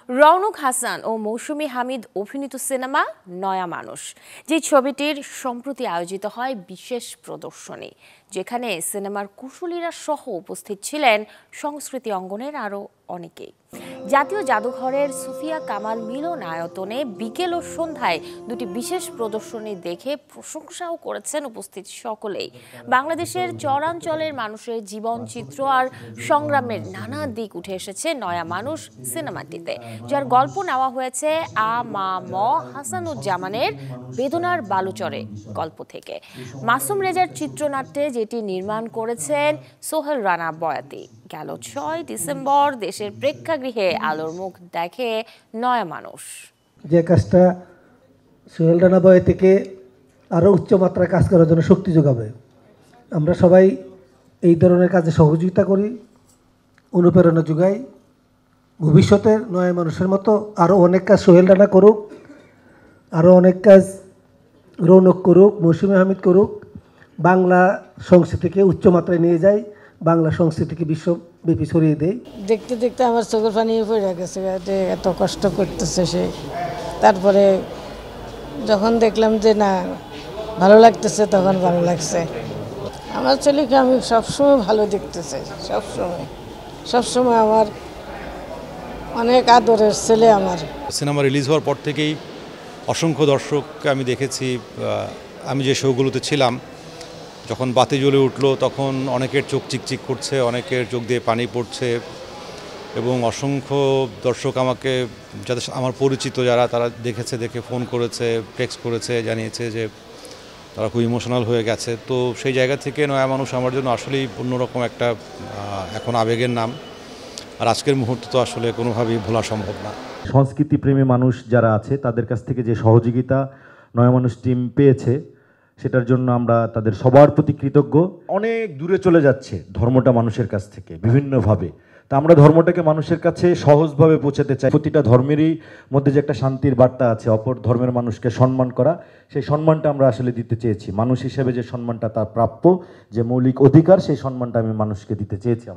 রওনক হাসান ও মৌসুমী হামিদ অভিনীত সিনেমা নয়া মানুষ, যে ছবিটির সম্প্রতি আয়োজিত হয় বিশেষ প্রদর্শনী, যেখানে সিনেমার কুশলীরা সহ উপস্থিত ছিলেন সংস্কৃতি অঙ্গনের আরও অনেকেই। জাতীয় জাদুঘরের সুফিয়া কামাল মিলনায়তনে বিকেল ও সন্ধ্যায় দুটি বিশেষ প্রদর্শনী দেখে প্রশংসাও করেছেন উপস্থিত সকলেই। বাংলাদেশের চরাঞ্চলের মানুষের জীবনচিত্র আর সংগ্রামের নানা দিক উঠে এসেছে নয়া মানুষ সিনেমাটিতে, যার গল্প নেওয়া হয়েছে ম হাসানুজ্জামানের বেদনার বালুচরে গল্প থেকে। মাসুম রেজার চিত্রনাট্যে যেটি নির্মাণ করেছেন সোহেল রানা বয়াতি। গেল ৬ ডিসেম্বর দেশের প্রেক্ষাগৃহে আলোর মুখ দেখে নয়া মানুষ। যে কাজটা সোহেল রানা বয়াতিকে আরও উচ্চমাত্রায় কাজ করার জন্য শক্তি যোগাবে। আমরা সবাই এই ধরনের কাজে সহযোগিতা করি, অনুপ্রেরণা যোগাই। ভবিষ্যতের নয়া মানুষের মতো আরও অনেক কাজ সোহেল রানা করুক, আরও অনেক কাজ রৌনক করুক, মৌসুমী হামিদ করুক। বাংলা সংস্কৃতিকে উচ্চমাত্রায় নিয়ে যায়, বাংলা সংস্কৃতিকে বিশ্বব্যাপী ছড়িয়ে দেয়। দেখতে দেখতে আমার চোখের পানি পড়ে গেছে, এত কষ্ট করতেছে সে। তারপরে যখন দেখলাম যে না ভালো লাগতেছে, তখন ভালো লাগছে। আমার ছেলেকে আমি সবসময় ভালো দেখতেছি, সবসময় আমার অনেক আদরের ছেলে। আমার সিনেমা রিলিজ হওয়ার পর থেকেই অসংখ্য দর্শককে আমি দেখেছি। আমি যে শোগুলোতে ছিলাম, যখন বাতি জ্বলে উঠলো তখন অনেকের চোখ চিকচিক করছে, অনেকের চোখ দিয়ে পানি পড়ছে, এবং অসংখ্য দর্শক আমাকে, যাদের আমার পরিচিত যারা, তারা দেখেছে, দেখে ফোন করেছে, টেক্সট করেছে, জানিয়েছে যে তারা খুব ইমোশনাল হয়ে গেছে। তো সেই জায়গা থেকে নয়া মানুষ আমার জন্য আসলেই অন্যরকম একটা এখন আবেগের নাম। আর আজকের মুহূর্ত তো আসলে কোনোভাবেই ভোলা সম্ভব না। সংস্কৃতিপ্রেমী মানুষ যারা আছে তাদের কাছ থেকে যে সহযোগিতা নয়া মানুষ টিম পেয়েছে, সেটার জন্য আমরা তাদের সবার প্রতি কৃতজ্ঞ। অনেক দূরে চলে যাচ্ছে ধর্মটা মানুষের কাছ থেকে বিভিন্নভাবে। তা আমরা ধর্মটাকে মানুষের কাছে সহজভাবে পৌঁছাতে চাই। প্রতিটা ধর্মেরই মধ্যে যে একটা শান্তির বার্তা আছে, অপর ধর্মের মানুষকে সম্মান করা, সেই সম্মানটা আমরা আসলে দিতে চেয়েছি। মানুষ হিসেবে যে সম্মানটা তার প্রাপ্য, যে মৌলিক অধিকার, সেই সম্মানটা আমি মানুষকে দিতে চেয়েছি।